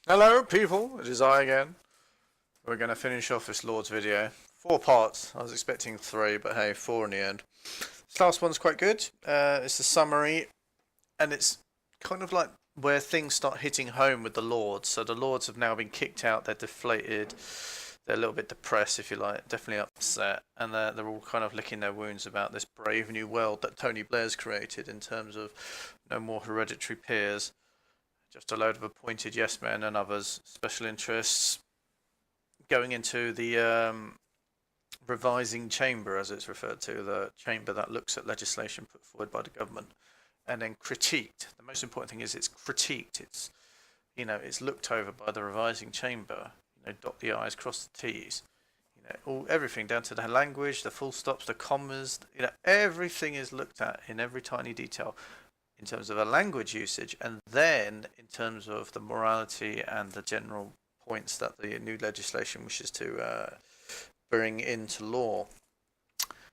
Hello people, it is I again. We're going to finish off this Lord's video. 4 parts, I was expecting 3, but hey, 4 in the end. This last one's quite good, it's the summary, and it's kind of like where things start hitting home with the Lords. So the Lords have now been kicked out, they're deflated, they're a little bit depressed if you like, definitely upset, and they're all kind of licking their wounds about this brave new world that Tony Blair's created in terms of no more hereditary peers. Just a load of appointed yes men and others, special interests, going into the revising chamber, as it's referred to, the chamber that looks at legislation put forward by the government, and then critiqued. The most important thing is it's critiqued. It's, you know, it's looked over by the revising chamber. You know, dot the I's, cross the T's. You know, everything down to the language, the full stops, the commas. You know, everything is looked at in every tiny detail, in terms of a language usage, and then in terms of the morality and the general points that the new legislation wishes to bring into law.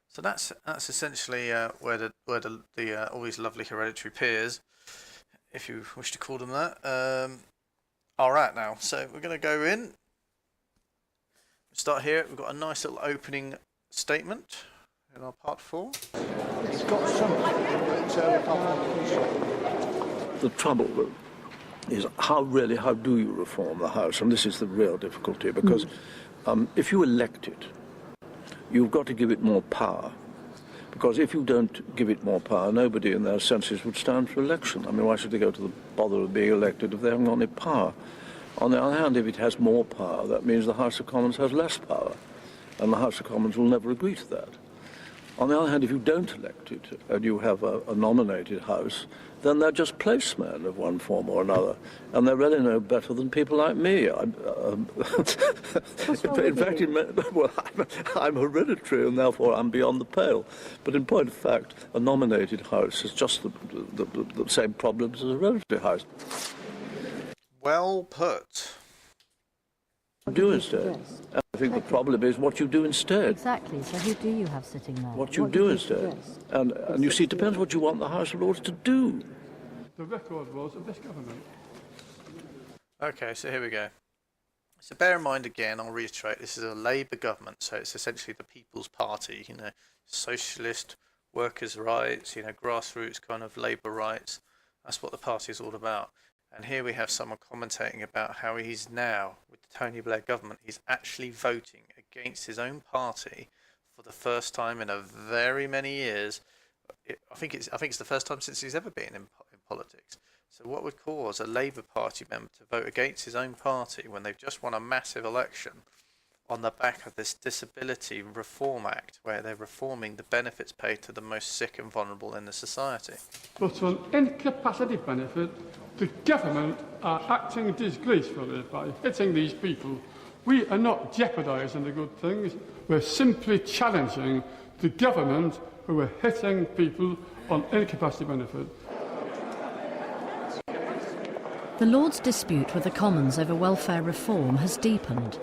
So that's essentially where all these lovely hereditary peers, if you wish to call them that, are at now. So we're going to go in. Start here. We've got a nice little opening statement in our part 4. It's got the trouble is how do you reform the House? And this is the real difficulty, because if you elect it, you've got to give it more power. Because if you don't give it more power, nobody in their senses would stand for election. I mean, why should they go to the bother of being elected if they haven't got any power? On the other hand, if it has more power, that means the House of Commons has less power. And the House of Commons will never agree to that. On the other hand, if you don't elect it and you have a nominated House, then they're just placemen of one form or another, and they're really no better than people like me. In fact, I'm hereditary, and therefore I'm beyond the pale. But in point of fact, a nominated House is just the same problems as a hereditary House. Well put. Do instead. Yes. I think the problem is what you do instead. Exactly. So who do you have sitting there? What you do instead. And you see, it depends what you want the House of Lords to do. The record was of this government. Okay, so here we go. So bear in mind again, I'll reiterate, this is a Labour government, so it's essentially the People's Party, you know, socialist, workers' rights, you know, grassroots kind of Labour rights. That's what the party is all about. And here we have someone commentating about how he's now, with the Tony Blair government, he's actually voting against his own party for the first time in a very many years. I think it's the first time since he's ever been in politics. So what would cause a Labour Party member to vote against his own party when they've just won a massive election on the back of this Disability Reform Act, where they're reforming the benefits paid to the most sick and vulnerable in the society? But on incapacity benefit, the government are acting disgracefully by hitting these people. We are not jeopardising the good things. We're simply challenging the government who are hitting people on incapacity benefit. The Lords' dispute with the Commons over welfare reform has deepened.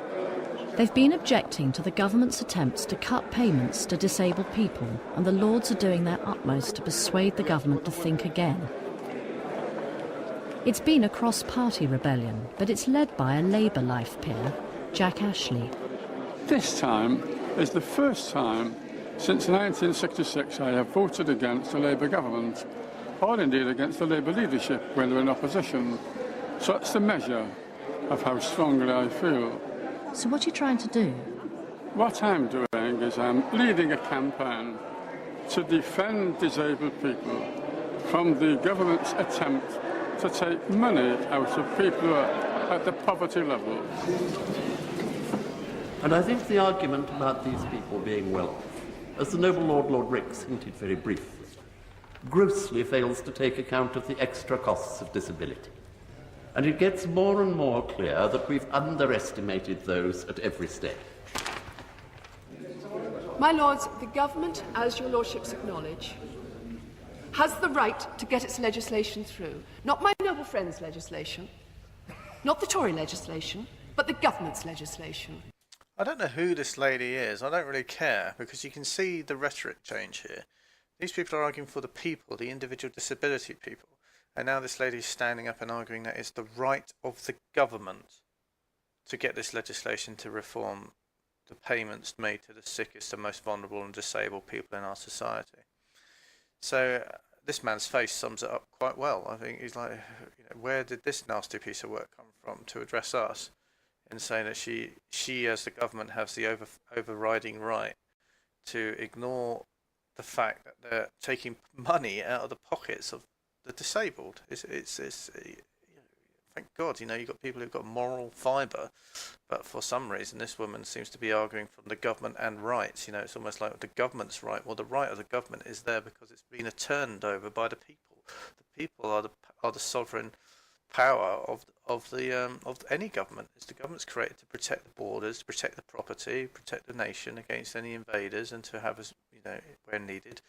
They've been objecting to the government's attempts to cut payments to disabled people, and the Lords are doing their utmost to persuade the government to think again. It's been a cross-party rebellion, but it's led by a Labour life peer, Jack Ashley. This time is the first time since 1966 I have voted against the Labour government, or indeed against the Labour leadership when they're in opposition. So it's the measure of how strongly I feel. So what are you trying to do? What I'm doing is I'm leading a campaign to defend disabled people from the government's attempt to take money out of people who are at the poverty level. And I think the argument about these people being well off, as the noble Lord Ricks hinted very briefly, grossly fails to take account of the extra costs of disability. And it gets more and more clear that we've underestimated those at every stage. My Lords, the government, as your Lordships acknowledge, has the right to get its legislation through. Not my noble friend's legislation, not the Tory legislation, but the government's legislation. I don't know who this lady is. I don't really care, because you can see the rhetoric change here. These people are arguing for the people, the individual disability people. And now this lady's standing up and arguing that it's the right of the government to get this legislation to reform the payments made to the sickest and most vulnerable and disabled people in our society. So this man's face sums it up quite well. I think he's like, where did this nasty piece of work come from to address us in saying that she as the government has the overriding right to ignore the fact that they're taking money out of the pockets of the disabled. It's thank God, you've got people who've got moral fibre, but for some reason this woman seems to be arguing from the government and rights. It's almost like the government's right. Well, the right of the government is there because it's been turned over by the people. The people are the sovereign power of any government. It's the government's created to protect the borders, to protect the property, protect the nation against any invaders, and to have, where needed,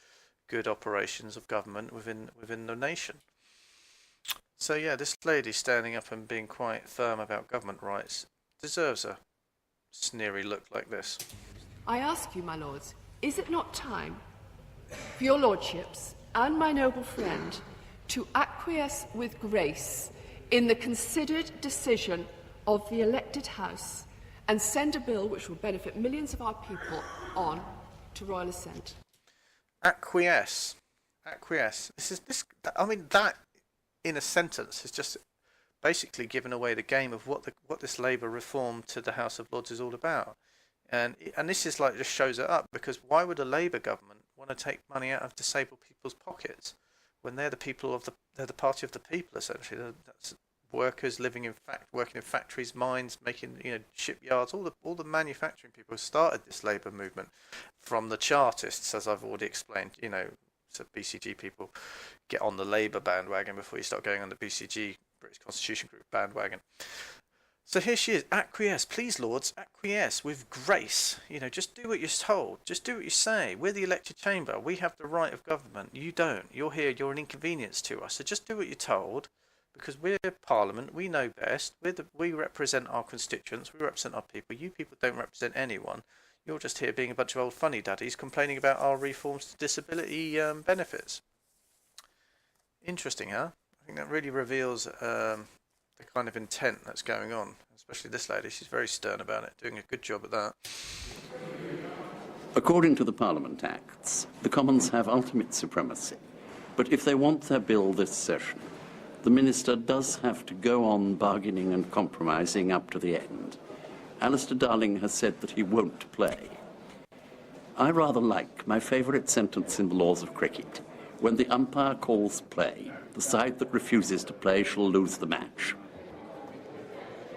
good operations of government within the nation. So yeah, this lady standing up and being quite firm about government rights deserves a sneery look like this. I ask you, my lords, is it not time for your lordships and my noble friend to acquiesce with grace in the considered decision of the elected House and send a bill which will benefit millions of our people on to royal assent? Acquiesce. That in a sentence is just basically given away the game of what this Labour reform to the House of Lords is all about. And this is like just shows it up, because why would a Labour government want to take money out of disabled people's pockets when they're they're the party of the people, essentially? That's workers working in factories, mines, making shipyards, all the manufacturing people who started this Labour movement, from the Chartists, as I've already explained. So BCG people, get on the Labour bandwagon before you start going on the BCG, British Constitution Group bandwagon. So here she is, acquiesce, please lords, acquiesce with grace. Just do what you're told, just do what you say. We're the elected chamber, we have the right of government, you don't. You're here, you're an inconvenience to us, so just do what you're told, because we're Parliament, we know best, we represent our constituents, we represent our people, you people don't represent anyone. You're just here being a bunch of old funny daddies complaining about our reforms to disability benefits. Interesting, huh? I think that really reveals the kind of intent that's going on, especially this lady. She's very stern about it, doing a good job at that. According to the Parliament Acts, the Commons have ultimate supremacy. But if they want their bill this session, the Minister does have to go on bargaining and compromising up to the end. Alistair Darling has said that he won't play. I rather like my favourite sentence in the laws of cricket. When the umpire calls play, the side that refuses to play shall lose the match.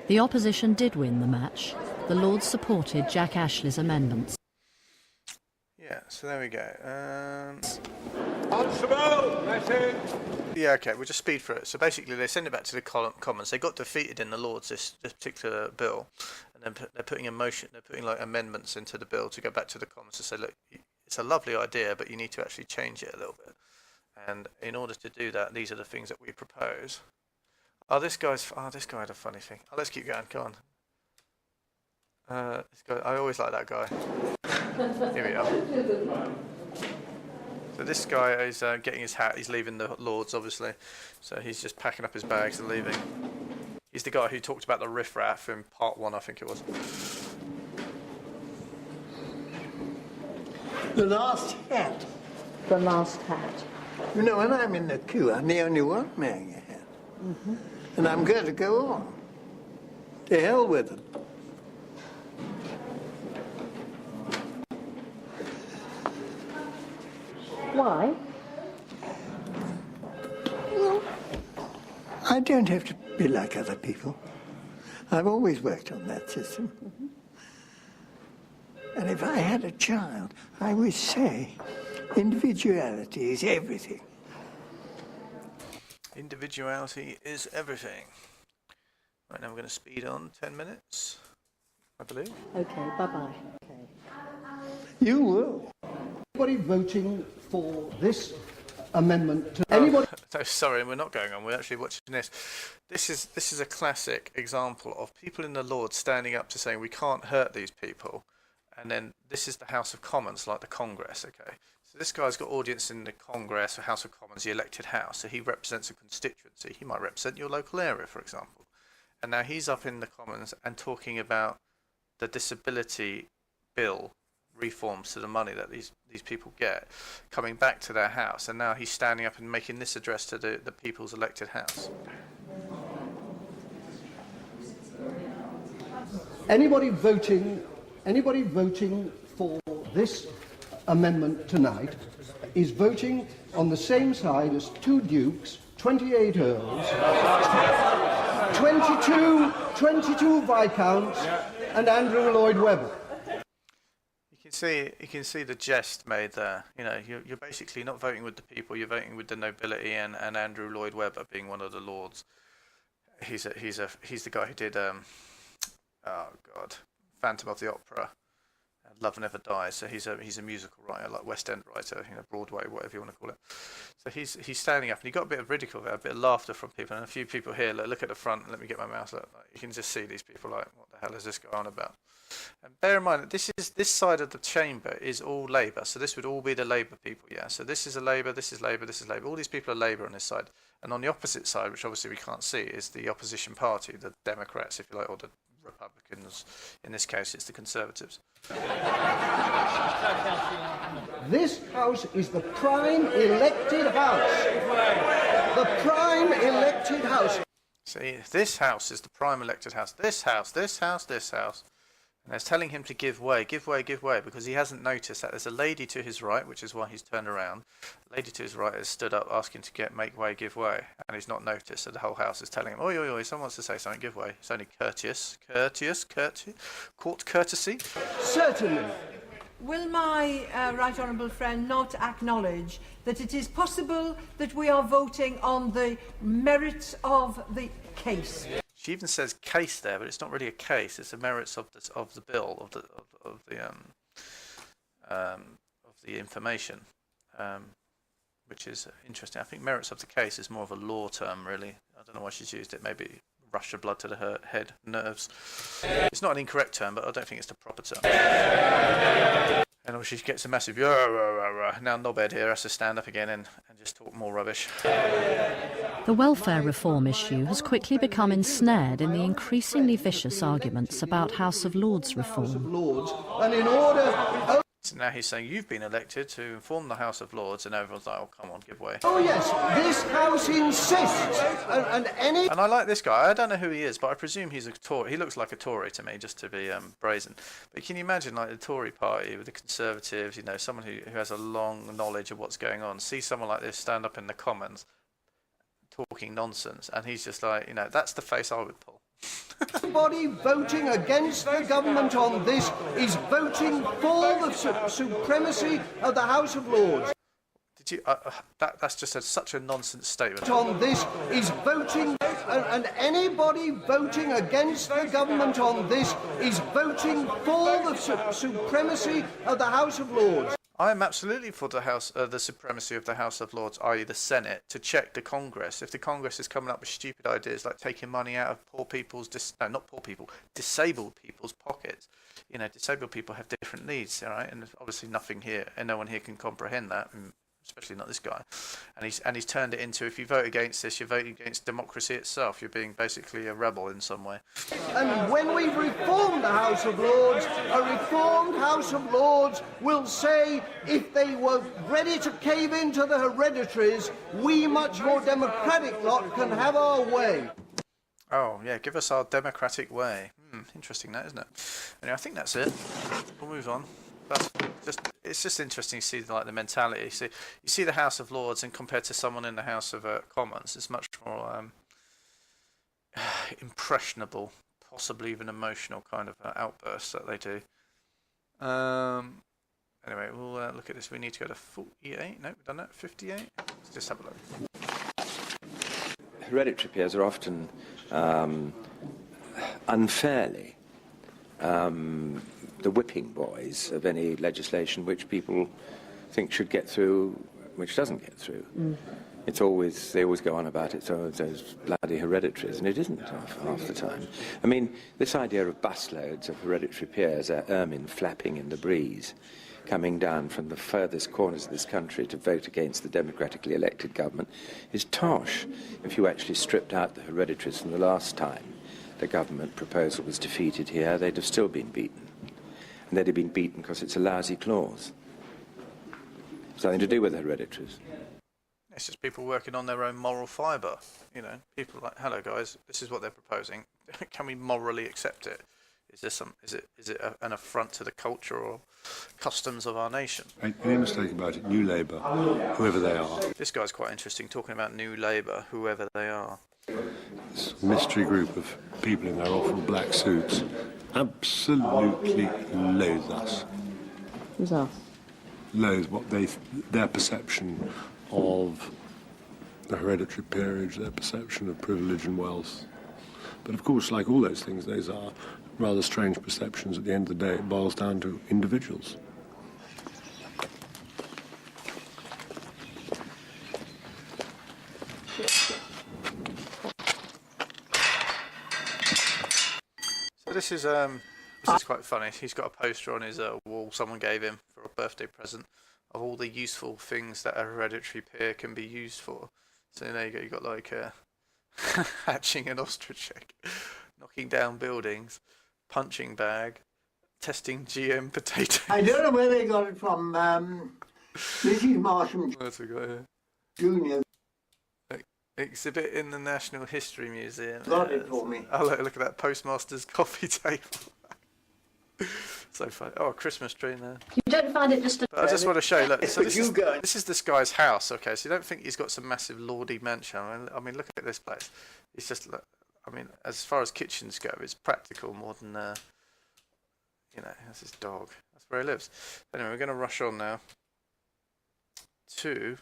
The opposition did win the match. The Lords supported Jack Ashley's amendments. Yeah, so there we go. Constable, message. Yeah, okay, we'll just speed through it. So basically they send it back to the Commons. They got defeated in the Lords, this particular bill, and then they're putting amendments into the bill to go back to the Commons to say, look, it's a lovely idea, but you need to actually change it a little bit. And in order to do that, these are the things that we propose. This guy had a funny thing. Let's keep going, go on. This guy, I always like that guy. Here we are. So this guy is getting his hat. He's leaving the Lords, obviously. So he's just packing up his bags and leaving. He's the guy who talked about the riffraff in part 1, I think it was. The last hat. The last hat. When I'm in the queue, I'm the only one wearing a hat. Mm-hmm. And I'm going to go on. To hell with them. Why? Well, I don't have to be like other people. I've always worked on that system. Mm-hmm. And if I had a child, I would say individuality is everything. Individuality is everything. Right, now we're going to speed on 10 minutes, I believe. Okay, bye-bye. Okay. You will. Anybody voting for this amendment? Anybody? Oh, sorry, we're not going on. We're actually watching this. This is a classic example of people in the Lords standing up to saying we can't hurt these people, and then this is the House of Commons, like the Congress. Okay, So this guy's got audience in the Congress or House of Commons, the elected house, so he represents a constituency. He might represent your local area, for example. And now he's up in the Commons and talking about the disability bill reforms to the money that these people get coming back to their house, and now he's standing up and making this address to the people's elected house. Anybody voting for this amendment tonight is voting on the same side as 2 dukes, 28 earls, 22 viscounts, and Andrew Lloyd Webber. You can see the jest made there. You know, you're basically not voting with the people. You're voting with the nobility, and Andrew Lloyd Webber being one of the lords. He's the guy who did Phantom of the Opera, Love Never Dies. So he's a musical writer, like West End writer, you know, Broadway, whatever you want to call it. So he's standing up, and he got a bit of ridicule there, a bit of laughter from people, and a few people here. Look at the front. Let me get my mouse. Look, you can just see these people like, what the hell is this guy on about? And bear in mind that this side of the chamber is all Labour, so this would all be the Labour people, yeah. So this is a Labour, this is Labour, this is Labour. All these people are Labour on this side, and on the opposite side, which obviously we can't see, is the opposition party, the Democrats, if you like, or the Republicans. In this case, it's the Conservatives. This House is the prime elected House. The prime elected House. See, this House is the prime elected House. This House, this House, this House. And it's telling him to give way, give way, give way, because he hasn't noticed that there's a lady to his right, which is why he's turned around. The lady to his right has stood up asking to make way, give way, and he's not noticed. So the whole House is telling him, oi, oi, oi, someone wants to say something, give way. It's only courteous, court courtesy. Certainly. Will my right honourable friend not acknowledge that it is possible that we are voting on the merits of the case? She even says case there, but it's not really a case. It's the merits of the bill, of the information, which is interesting. I think merits of the case is more of a law term, really. I don't know why she's used it. Maybe rush of blood to her head, nerves. It's not an incorrect term, but I don't think it's the proper term. And she gets a massive now knobhead here has to stand up again and just talk more rubbish. The welfare reform issue has quickly become ensnared in the increasingly vicious arguments about House of Lords reform. And in order... So now he's saying, you've been elected to inform the House of Lords, and everyone's like, oh, come on, give way. Oh, yes, this House insists, And I like this guy. I don't know who he is, but I presume he's a Tory. He looks like a Tory to me, just to be brazen. But can you imagine, like, the Tory party with the Conservatives, you know, someone who has a long knowledge of what's going on, see someone like this stand up in the Commons talking nonsense, and he's just like, you know, that's the face I would pull. Anybody voting against the government on this is voting for the supremacy of the House of Lords. Did you? That's just such a nonsense statement. On this is voting, and anybody voting against the government on this is voting for the supremacy of the House of Lords. I am absolutely for the supremacy of the House of Lords, i.e. the Senate, to check the Congress. If the Congress is coming up with stupid ideas like taking money out of disabled people's pockets. You know, disabled people have different needs, all right? And obviously nothing here, and no one here can comprehend that, especially not this guy. And he's turned it into, if you vote against this, you're voting against democracy itself. You're being basically a rebel in some way. And when we reform the House of Lords, a reformed House of Lords will say, if they were ready to cave into the hereditaries, we much more democratic lot can have our way. Oh, yeah, give us our democratic way. Interesting that, isn't it? Anyway, I think that's it. We'll move on. It's just interesting to see like the mentality. You see the House of Lords, and compared to someone in the House of Commons, it's much more impressionable, possibly even emotional kind of outbursts that they do. Anyway, we'll look at this. We need to go to 48. No, we've done that. 58. Let's just have a look. Hereditary peers are often unfairly the whipping boys of any legislation which people think should get through, which doesn't get through. It's always, they always go on about it, so those bloody hereditaries, and it isn't half the time. I mean, this idea of busloads of hereditary peers, ermine flapping in the breeze, coming down from the furthest corners of this country to vote against the democratically elected government is tosh. If you actually stripped out the hereditaries from the last time the government proposal was defeated here, they'd have still been beaten. And they'd have been beaten because it's a lousy clause. Something to do with the hereditaries. It's just people working on their own moral fibre. You know, people like, hello guys, this is what they're proposing. Can we morally accept it? Is it an affront to the culture or customs of our nation? Make no mistake about it, New Labour, whoever they are. This guy's quite interesting, talking about New Labour, whoever they are. This mystery group of people in their awful black suits absolutely loathe us. Who's us? Loathe what their perception of the hereditary peerage, their perception of privilege and wealth. But of course, like all those things, those are rather strange perceptions. At the end of the day, it boils down to individuals. So this is quite funny. He's got a poster on his wall someone gave him for a birthday present of all the useful things that a hereditary peer can be used for. So there you go. You got like hatching an ostrich egg, knocking down buildings, punching bag, testing GM potatoes. I don't know where they got it from. Mrs. Marsham What's we got here? Jr. Exhibit in the National History Museum. Got it for me. Oh, look at that postmaster's coffee table. So funny. Oh, a Christmas tree in there. You don't find it just a... But I just want to show you, look, so this go. is this guy's house, okay, so you don't think he's got some massive lordy mansion. I mean, look at this place. It's just, I mean, as far as kitchens go, it's practical more than, you know, that's his dog. That's where he lives. Anyway, we're going to rush on now to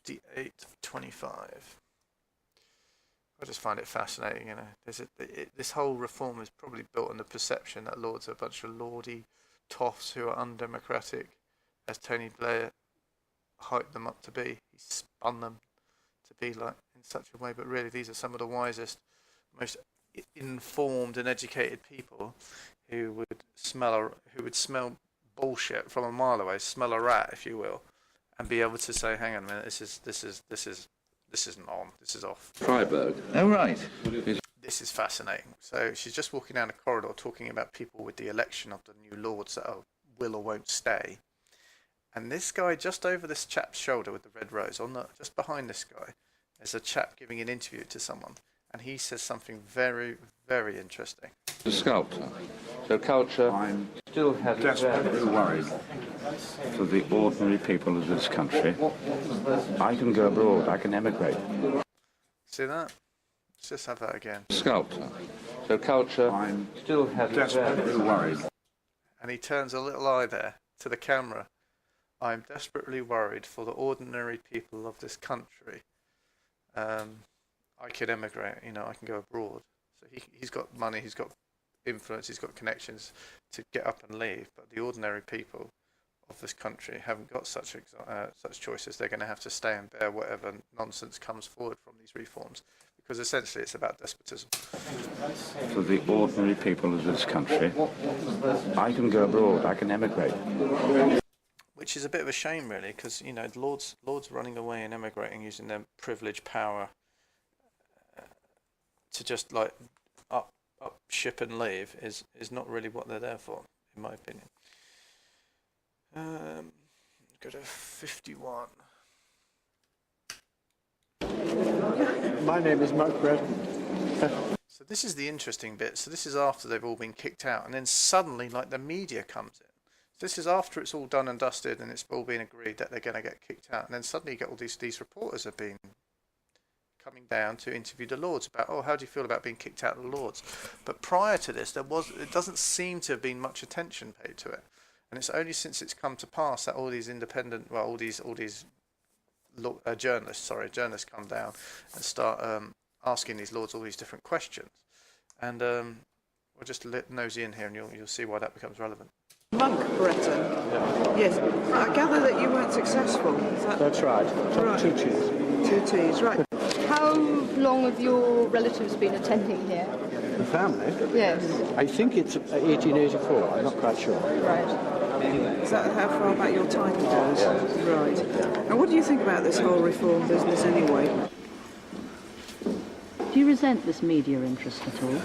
5825. I just find it fascinating, you know. This whole reform is probably built on the perception that Lords are a bunch of lordy toffs who are undemocratic, as Tony Blair hyped them up to be. He spun them to be like in such a way, but really these are some of the wisest, most informed and educated people who would smell bullshit from a mile away, smell a rat, if you will, and be able to say, "Hang on a minute, this isn't on, this is off." Freiburg. Oh, right. This is fascinating. So she's just walking down a corridor talking about people with the election of the new lords that will or won't stay. And this guy just over this chap's shoulder with the red rose, just behind this guy, there's a chap giving an interview to someone. And he says something very, very interesting. The sculptor. So culture still has desperately worried for the ordinary people of this country. I can go abroad, I can emigrate. See that? Let's just have that again. Sculptor. So culture still has desperately worried. And he turns a little eye there to the camera. I'm desperately worried for the ordinary people of this country. I could emigrate, you know, I can go abroad. So he's got money, he's got influence, he's got connections to get up and leave. But the ordinary people of this country haven't got such choices. They're going to have to stay and bear whatever nonsense comes forward from these reforms, because essentially it's about despotism. For the ordinary people of this country, I can go abroad, I can emigrate. Which is a bit of a shame, really, because, you know, lords running away and emigrating using their privilege, power, to just like up ship and leave is not really what they're there for, in my opinion. Go to 51. My name is Mk2. So this is the interesting bit. So this is after they've all been kicked out, and then suddenly, like, the media comes in. So this is after it's all done and dusted, and it's all been agreed that they're going to get kicked out, and then suddenly you get all these reporters have been coming down to interview the Lords about, oh, how do you feel about being kicked out of the Lords? But prior to this, it doesn't seem to have been much attention paid to it, and it's only since it's come to pass that all these independent, well, all these journalists come down and start asking these Lords all these different questions, and we'll just nosy in here, and you'll see why that becomes relevant. Mk2. Yes. I gather that you weren't successful. That's right. Right. 2 T's. 2 T's, right. How long have your relatives been attending here? The family? Yes. I think it's 1884. I'm not quite sure. Right. Is that how far back your title goes? Yes. Right. And what do you think about this whole reform business anyway? Do you resent this media interest at all?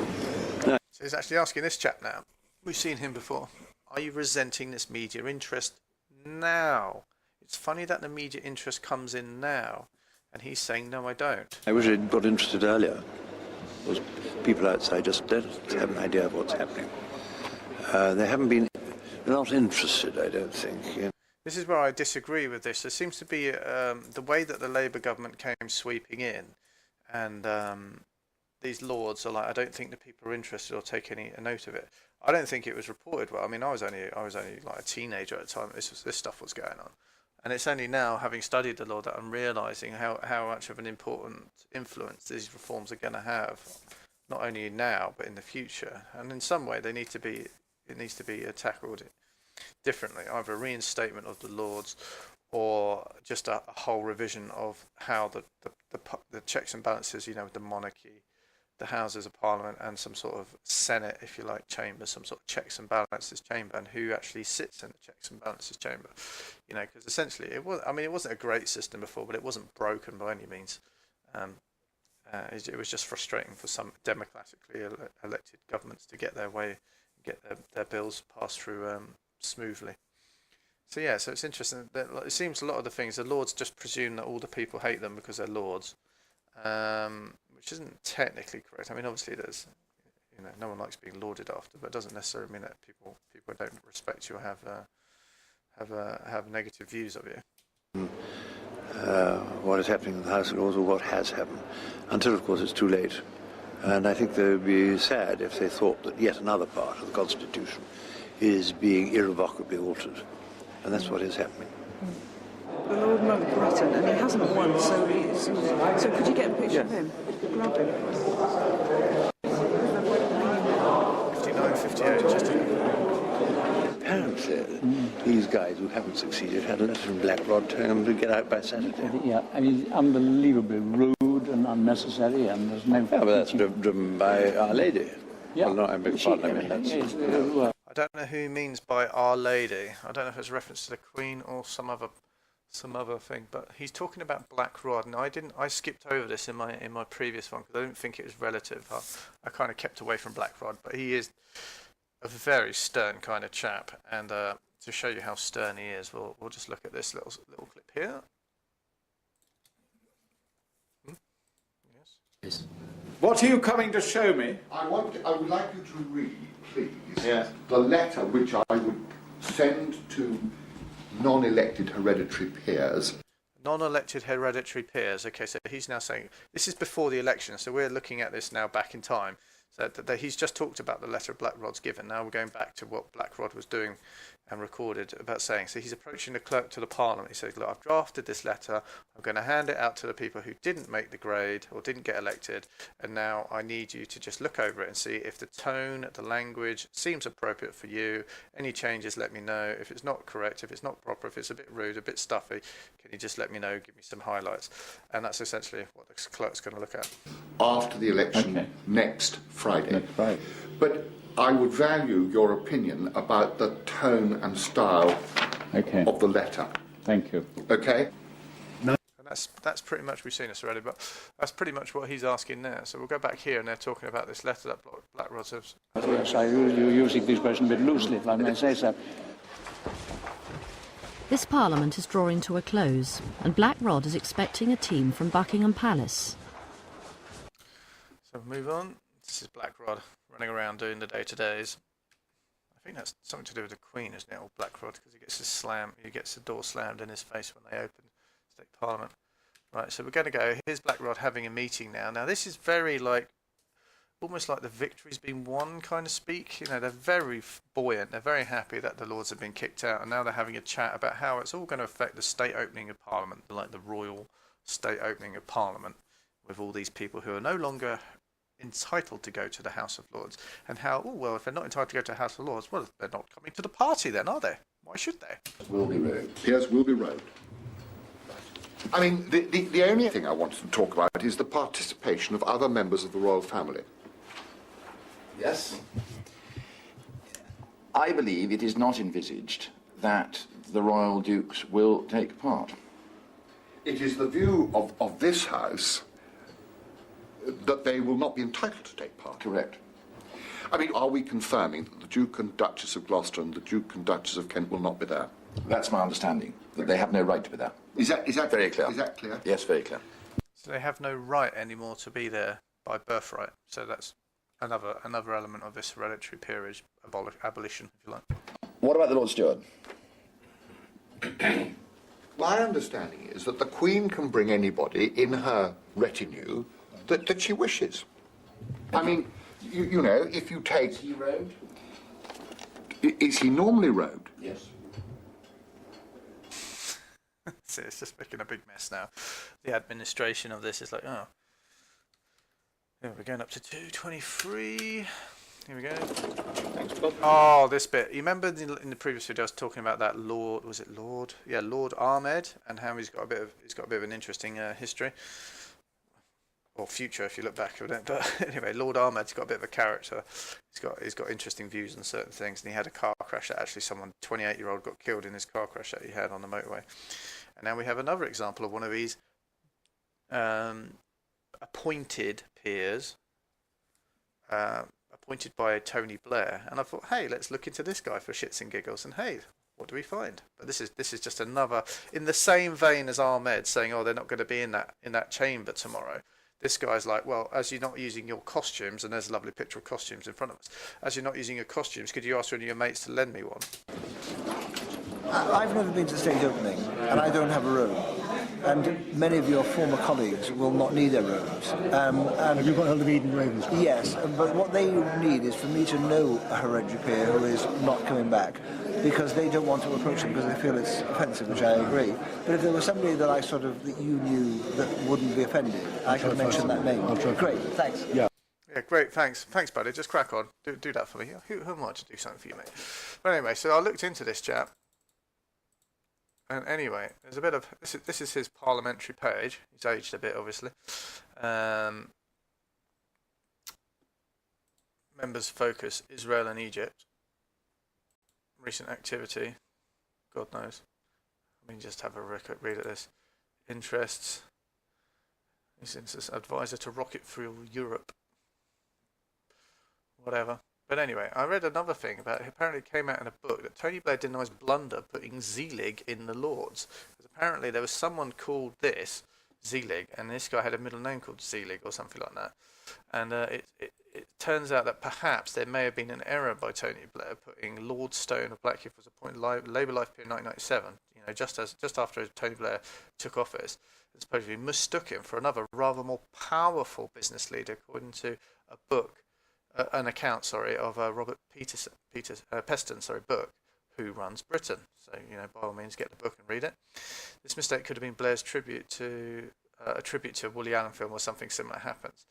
So he's actually asking this chap now. We've seen him before. Are you resenting this media interest now? It's funny that the media interest comes in now, and he's saying, no, I don't. I wish I'd got interested earlier. Those people outside just don't have an idea of what's happening. They're not interested, I don't think. This is where I disagree with this. There seems to be the way that the Labour government came sweeping in, and these lords are like, I don't think the people are interested or take any note of it. I don't think it was reported well. I mean, I was only like a teenager at the time this stuff was going on, and it's only now, having studied the law, that I'm realising how much of an important influence these reforms are going to have, not only now but in the future. And in some way, it needs to be tackled differently, either a reinstatement of the Lords or just a whole revision of how the checks and balances, with the monarchy, the Houses of Parliament, and some sort of Senate, if you like, chamber, some sort of checks and balances chamber, and who actually sits in the checks and balances chamber. Because essentially it wasn't a great system before, but it wasn't broken by any means. It was just frustrating for some democratically elected governments to get their way, get their bills passed through smoothly. So it's interesting that it seems a lot of the things, the Lords just presume that all the people hate them because they're Lords, which isn't technically correct. I mean, obviously there's, no one likes being lauded after, but it doesn't necessarily mean that people don't respect you or have negative views of you. What is happening in the House of Lords, or what has happened, until, of course, it's too late. And I think they would be sad if they thought that yet another part of the Constitution is being irrevocably altered. And that's what is happening. The Lord Mountbatten, and he hasn't won, so could you get a picture of him? Grab him. 59, 58, just Apparently, these guys who haven't succeeded had a letter from Blackrod telling them to get out by Saturday. Yeah, I mean, it's unbelievably rude and unnecessary, and there's no... Yeah, but that's driven by Our Lady. Yeah. Well, no, I beg your pardon, I mean, that's... I don't know who he means by Our Lady. I don't know if it's a reference to the Queen or some other thing, but he's talking about Black Rod, and I skipped over this in my previous one because I didn't think it was relative. I kind of kept away from Black Rod, but he is a very stern kind of chap, and to show you how stern he is, we'll just look at this little clip here. Yes. What are you coming to show me? I would like you to read, please, the letter which I would send to non-elected hereditary peers. Non-elected hereditary peers. Okay, so he's now saying this is before the election, so we're looking at this now back in time. So he's just talked about the letter Blackrod's given. Now we're going back to what Blackrod was doing and recorded about saying. So he's approaching the clerk to the Parliament. He says, look, I've drafted this letter. I'm going to hand it out to the people who didn't make the grade or didn't get elected. And now I need you to just look over it and see if the tone, the language seems appropriate for you. Any changes, let me know. If it's not correct, if it's not proper, if it's a bit rude, a bit stuffy, can you just let me know, give me some highlights? And that's essentially what the clerk's going to look at. After the election next Friday. But I would value your opinion about the tone and style of the letter. Thank you. Okay? And that's pretty much, we've seen this already, but that's pretty much what he's asking there. So we'll go back here, and they're talking about this letter that Blackrod says. Yes, I use using this expression a bit loosely, if I may say so. This Parliament is drawing to a close, and Blackrod is expecting a team from Buckingham Palace. So move on. This is Blackrod running around doing the day-to-days. I think that's something to do with the Queen, isn't it, or Blackrod, because he gets the door slammed in his face when they open State Parliament. Right, so we're going to go. Here's Blackrod having a meeting now. Now this is very almost like the victory's been won kind of speak. They're very buoyant. They're very happy that the Lords have been kicked out, and now they're having a chat about how it's all going to affect the state opening of Parliament, like the royal state opening of Parliament, with all these people who are no longer entitled to go to the House of Lords, and how, if they're not entitled to go to the House of Lords, well, they're not coming to the party then, are they? Why should they? Will be road. Peers will be road. I mean, the only thing I wanted to talk about is the participation of other members of the royal family. Yes. I believe it is not envisaged that the royal dukes will take part. It is the view of this House that they will not be entitled to take part. Correct. I mean, are we confirming that the Duke and Duchess of Gloucester and the Duke and Duchess of Kent will not be there? That's my understanding, that they have no right to be there. Is that very clear? Is that clear? Yes, very clear. So they have no right anymore to be there by birthright. So that's another element of this hereditary peerage abolition, if you like. What about the Lord Steward? My understanding is that the Queen can bring anybody in her retinue that she wishes. I mean, you know, if you take... Is he robed? Is he normally robed? Yes. See, it's just making a big mess now. The administration of this is like, oh. Yeah, we're going up to 223. Here we go. Thanks, Bob. Oh, this bit. You remember in the previous video I was talking about that Lord? Was it Lord? Yeah, Lord Ahmed, and how he's got a bit of an interesting history or future if you look back at it. But anyway, Lord Ahmed's got a bit of a character. He's got interesting views on certain things, and he had a car crash that actually someone 28-year-old got killed in his car crash that he had on the motorway. And now we have another example of one of these appointed peers. Appointed by Tony Blair, and I thought, hey, let's look into this guy for shits and giggles, and hey, what do we find? But this is just another, in the same vein as Ahmed saying, oh, they're not going to be in that chamber tomorrow. This guy's like, well, as you're not using your costumes, and there's a lovely picture of costumes in front of us, as you're not using your costumes, could you ask one of your mates to lend me one? I've never been to the stage opening, and I don't have a robe. And many of your former colleagues will not need their robes. Have you got hold of Eden Ravens? Yes, but what they need is for me to know a hereditary peer who is not coming back, because they don't want to approach them because they feel it's offensive, which I agree. But if there was somebody that that you knew that wouldn't be offended, I could mention that name. Great, thanks. Yeah. Yeah, great, thanks, buddy. Just crack on. Do that for me. Who am I to do something for you, mate? But anyway, so I looked into this chap. And anyway, there's a bit of this is his parliamentary page. He's aged a bit, obviously. Members focus: Israel and Egypt. Recent activity, God knows. I mean, just have a read at this. Interests. He's advisor to Rocket Fuel Europe. Whatever. But anyway, I read another thing about it. Apparently it came out in a book that Tony Blair denies blunder putting Zelig in the Lords. Because apparently there was someone called this Zelig, and this guy had a middle name called Zelig or something like that. And it turns out that perhaps there may have been an error by Tony Blair putting Lord Stone of Blackheath was appointed Labour Life Peer in 1997. You know, just after Tony Blair took office, and supposedly mistook him for another rather more powerful business leader, according to a book. An account, of Robert Peston, book, Who Runs Britain. So, you know, by all means, get the book and read it. This mistake could have been Blair's tribute to a Woody Allen film, or something similar happens.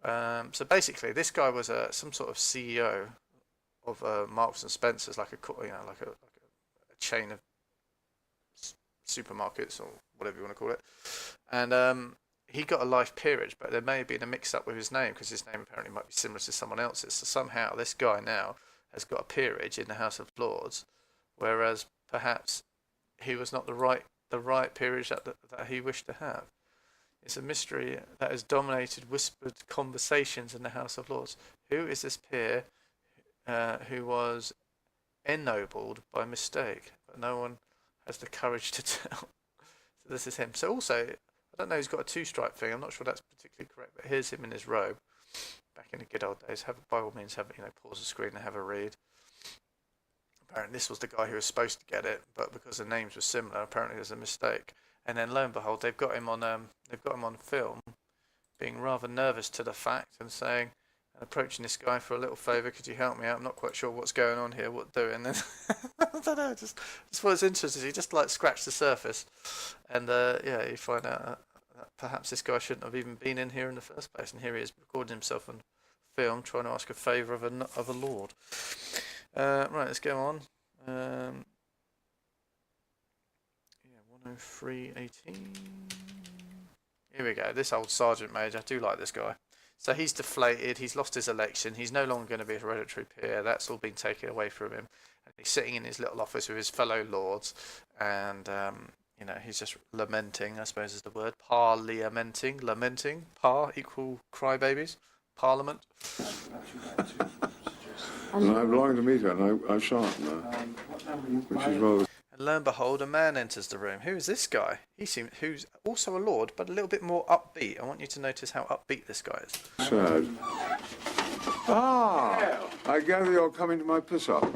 So basically, this guy was some sort of CEO of Marks and Spencer's, like a chain of supermarkets or whatever you want to call it, and he got a life peerage, but there may have been a mix-up with his name, because his name apparently might be similar to someone else's. So somehow this guy now has got a peerage in the House of Lords, whereas perhaps he was not the right peerage that he wished to have. It's a mystery that has dominated whispered conversations in the House of Lords. Who is this peer who was ennobled by mistake, but no one has the courage to tell? So this is him. So also, I don't know, he's got a two-stripe thing. I'm not sure that's particularly correct, but here's him in his robe. Back in the good old days. By all means, pause the screen and have a read. Apparently, this was the guy who was supposed to get it, but because the names were similar, apparently there's a mistake. And then lo and behold, they've got him on film, being rather nervous to the fact and saying, approaching this guy for a little favour, could you help me out? I'm not quite sure what's going on here, what to do. And then I don't know, just what's interesting. He just scratched the surface, and you find out that perhaps this guy shouldn't have even been in here in the first place. And here he is recording himself on film, trying to ask a favour of a lord. Right, let's go on. 103.18. Here we go. This old sergeant major. I do like this guy. So he's deflated. He's lost his election. He's no longer going to be a hereditary peer. That's all been taken away from him. And he's sitting in his little office with his fellow lords, and you know, he's just lamenting, I suppose is the word. Lamenting. Par equal crybabies. Parliament. And I'm longing to meet her, and I shan't now. Which is rather. And lo and behold, a man enters the room. Who is this guy? Who's also a lord, but a little bit more upbeat. I want you to notice how upbeat this guy is. Sad. Ah! I gather you're coming to my piss-up.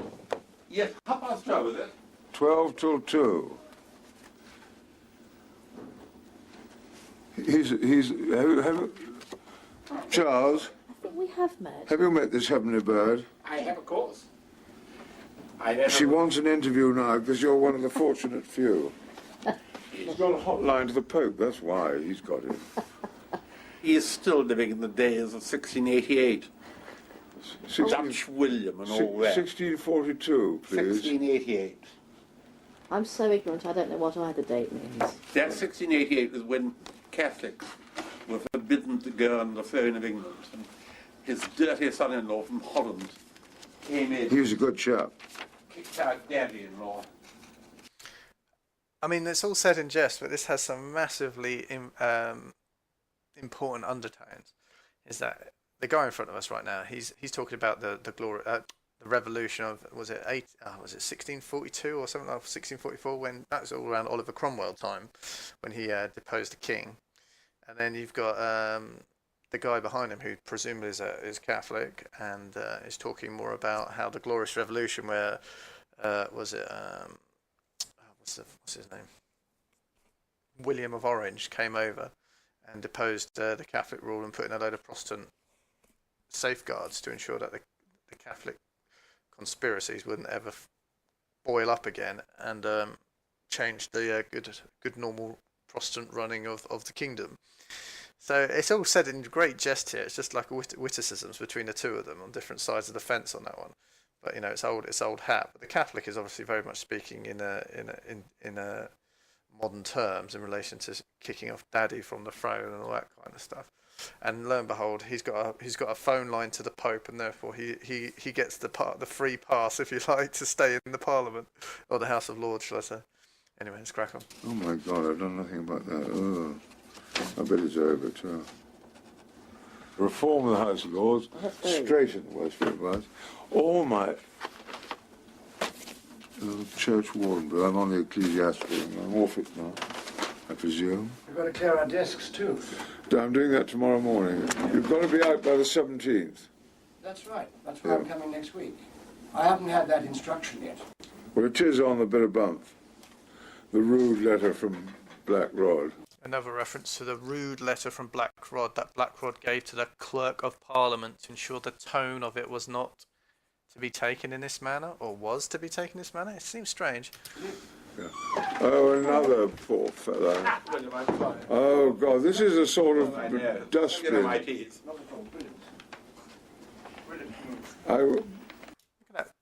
Yes, 12:30 is it? 12 till 2. Charles, I think we have met. have you met this heavenly bird? I have, of course. She wants an interview now because you're one of the fortunate few. He's got a hotline to the Pope, that's why he's got it. He is still living in the days of 1688. Dutch William and all that. 1642, please. 1688. I'm so ignorant, I don't know what either date means. That 1688 was when Catholics were forbidden to go on the throne of England. And his dirty son-in-law from Holland came in. He was a good chap. Kicked out daddy-in-law. I mean, it's all said in jest, but this has some massively important undertones. Is that the guy in front of us right now? He's talking about the glory, the revolution of was it 1642 or something like 1644? When that was all around Oliver Cromwell time, when he deposed the king. And then you've got the guy behind him who presumably is Catholic and is talking more about how the Glorious Revolution, where what's his name? William of Orange came over and deposed the Catholic rule and put in a load of Protestant safeguards to ensure that the Catholic conspiracies wouldn't ever boil up again, and change the good normal Protestant running of the kingdom. So it's all said in great jest here. It's just like witticisms between the two of them on different sides of the fence on that one. But you know, it's old hat. But the Catholic is obviously very much speaking in a modern terms in relation to kicking off Daddy from the throne and all that kind of stuff. And lo and behold, he's got a phone line to the Pope, and therefore he gets the free pass, if you like, to stay in the Parliament or the House of Lords, shall I say? Anyway, let's crack on. Oh my God, I've done nothing about that. Oh, I bet it's over too. Reform of the House of Lords, straight in the Westfield advice. All my church warden, but I'm on the ecclesiastical. I'm off it now, I presume. We've got to clear our desks too. I'm doing that tomorrow morning. You've got to be out by the 17th. That's right. That's why I'm coming next week. I haven't had that instruction yet. Well, it is on the bit of bump. The rude letter from Black Rod. Another reference to the rude letter from Black Rod that Black Rod gave to the Clerk of Parliament to ensure the tone of it was not to be taken in this manner, or was to be taken in this manner. It seems strange. Yeah. Oh, another poor fellow. Oh, God, this is a sort of dustbin. Look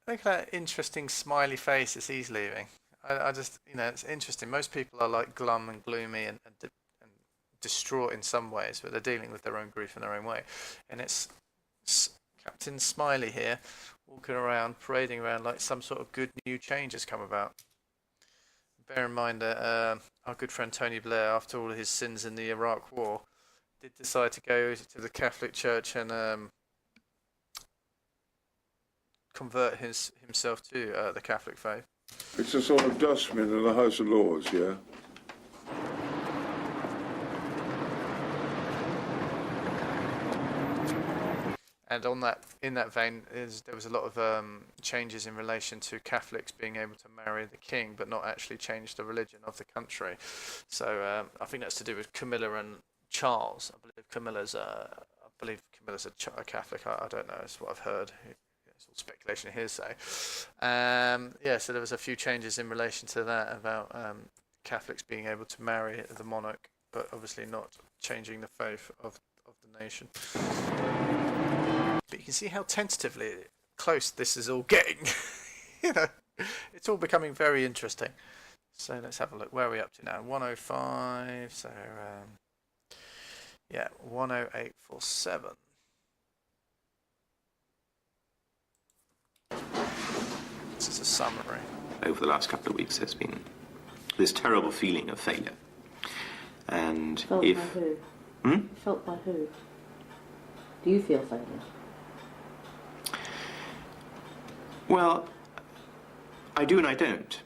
at that interesting smiley face as he's leaving. I just, you know, it's interesting. Most people are like glum and gloomy and distraught in some ways, but they're dealing with their own grief in their own way. And it's Captain Smiley here, walking around, parading around like some sort of good new change has come about. Bear in mind that our good friend Tony Blair, after all of his sins in the Iraq War, did decide to go to the Catholic Church and convert himself to the Catholic faith. It's a sort of dustbin in the House of Lords, yeah? And in that vein, there was a lot of changes in relation to Catholics being able to marry the king, but not actually change the religion of the country. So I think that's to do with Camilla and Charles. I believe Camilla's a Catholic. I don't know. It's what I've heard. It's all speculation and hearsay. So there was a few changes in relation to that about Catholics being able to marry the monarch, but obviously not changing the faith of the nation. But you can see how tentatively close this is all getting. You know, it's all becoming very interesting. So let's have a look. Where are we up to now? 105. So yeah, 10847. This is a summary. Over the last couple of weeks, there's been this terrible feeling of failure. And Felt if... by who? Hmm? Felt by who? Do you feel failure? Well, I do and I don't.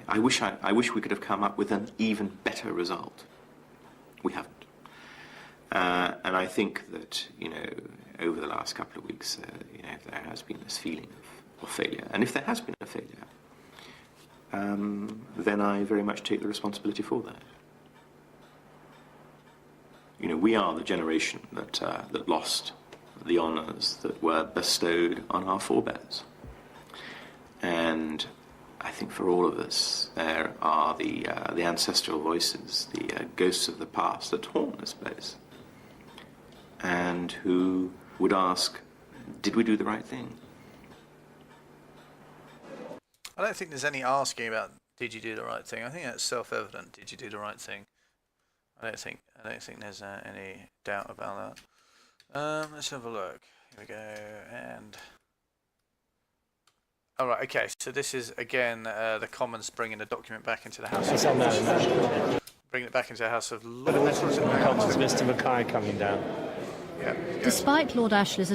I wish we could have come up with an even better result. We haven't. And I think that, you know, over the last couple of weeks, you know, there has been this feeling of failure. And if there has been a failure, then I very much take the responsibility for that. You know, we are the generation that lost the honours that were bestowed on our forebears. And I think for all of us, there are the ancestral voices, the ghosts of the past that haunt this place, and who would ask, did we do the right thing? I don't think there's any asking about did you do the right thing. I think that's self-evident. Did you do the right thing? I don't think there's any doubt about that. Let's have a look. Here we go. And all right. Okay. So this is again the Commons bringing the document back into the House. Bringing it back into the House of Lords. Mr. Mackay coming down. Yeah. Despite Lord Ashley's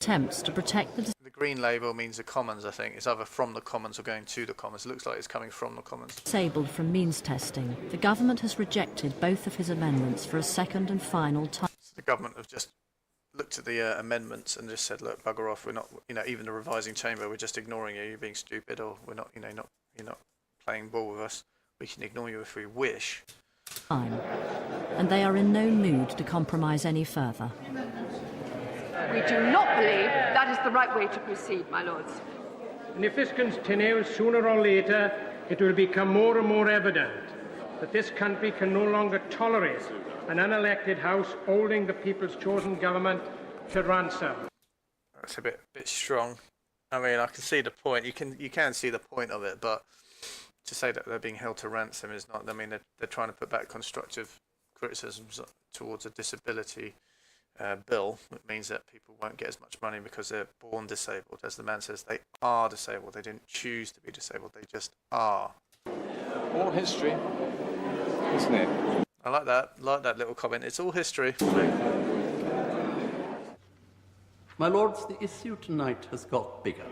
attempts to protect the green label means the Commons, I think. It's either from the Commons or going to the Commons. It looks like it's coming from the Commons. disabled from means testing, the government has rejected both of his amendments for a second and final time. So the government have just looked at the amendments and just said, look, bugger off, we're not, you know, even the revising chamber, we're just ignoring you, you're being stupid, or we're not, you know, you're not playing ball with us. We can ignore you if we wish. And they are in no mood to compromise any further. We do not believe that is the right way to proceed, my lords. And if this continues, sooner or later, it will become more and more evident that this country can no longer tolerate an unelected House holding the people's chosen government to ransom. That's a bit strong. I mean, I can see the point. You can see the point of it, but to say that they're being held to ransom is not. I mean, they're trying to put back constructive criticisms towards a disability bill. It means that people won't get as much money because they're born disabled. As the man says, they are disabled. They didn't choose to be disabled. They just are. All history, isn't it? I like that little comment. It's all history. My lords, the issue tonight has got bigger.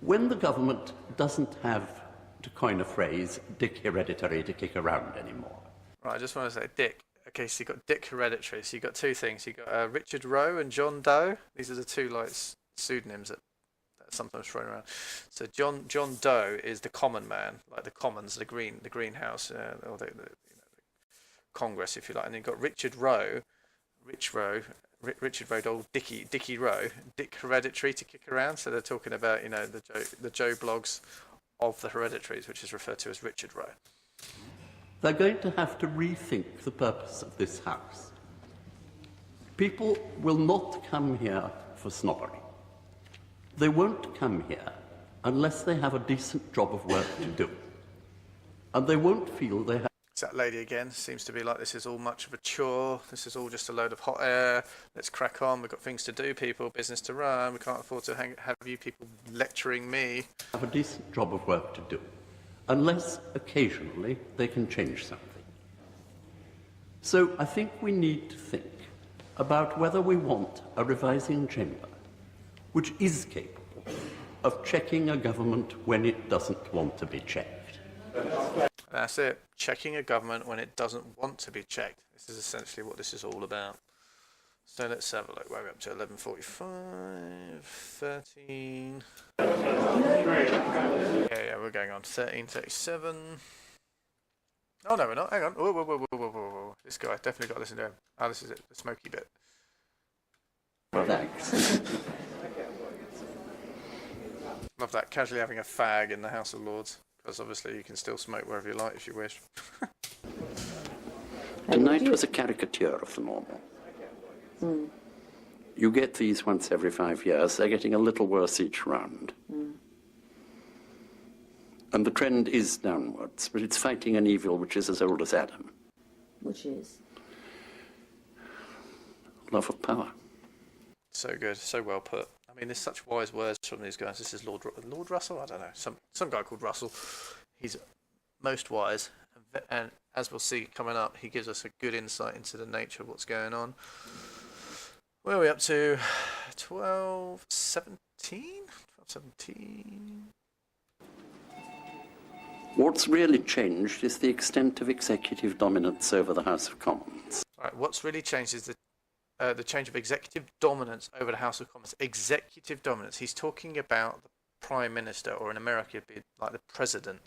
When the government doesn't have, to coin a phrase, Dick Hereditary to kick around anymore. Right, I just want to say Dick. Okay, so you've got Dick Hereditary. So you've got two things. You've got Richard Roe and John Doe. These are the two pseudonyms that are sometimes thrown around. So John Doe is the common man, like the Commons, the greenhouse, or the Congress, if you like. And then you've got Richard Roe, old Dickie Roe, Dick Hereditary to kick around. So they're talking about, you know, the Joe blogs of the Hereditaries, which is referred to as Richard Roe. They're going to have to rethink the purpose of this House. People will not come here for snobbery. They won't come here unless they have a decent job of work to do. And they won't feel they have... That lady again seems to be like, this is all much of a chore, this is all just a load of hot air, let's crack on, we've got things to do, people, business to run, we can't afford to have you people lecturing me. Have a decent job of work to do, unless occasionally they can change something. So I think we need to think about whether we want a revising chamber which is capable of checking a government when it doesn't want to be checked. That's it. Checking a government when it doesn't want to be checked. This is essentially what this is all about. So let's have a look. Where are we up to? 11:45, 13. Yeah, we're going on. 13:37. Oh no, we're not. Hang on. Whoa. This guy definitely got to listen to him. Oh, this is it. The smoky bit. Thanks. Love that. Casually having a fag in the House of Lords. Because obviously you can still smoke wherever you like if you wish. Tonight was a caricature of the normal. You get these once every 5 years. They're getting a little worse each round. And the trend is downwards, but it's fighting an evil which is as old as Adam. Which is? Love of power. So good, so well put. I mean, there's such wise words from these guys. This is Lord Russell? I don't know. Some guy called Russell. He's most wise. And as we'll see coming up, he gives us a good insight into the nature of what's going on. Where are we up to? 12:17? 12:17. What's really changed is the extent of executive dominance over the House of Commons. Right, what's really changed is the change of executive dominance over the House of Commons. Executive dominance. He's talking about the Prime Minister, or in America it'd be like the President.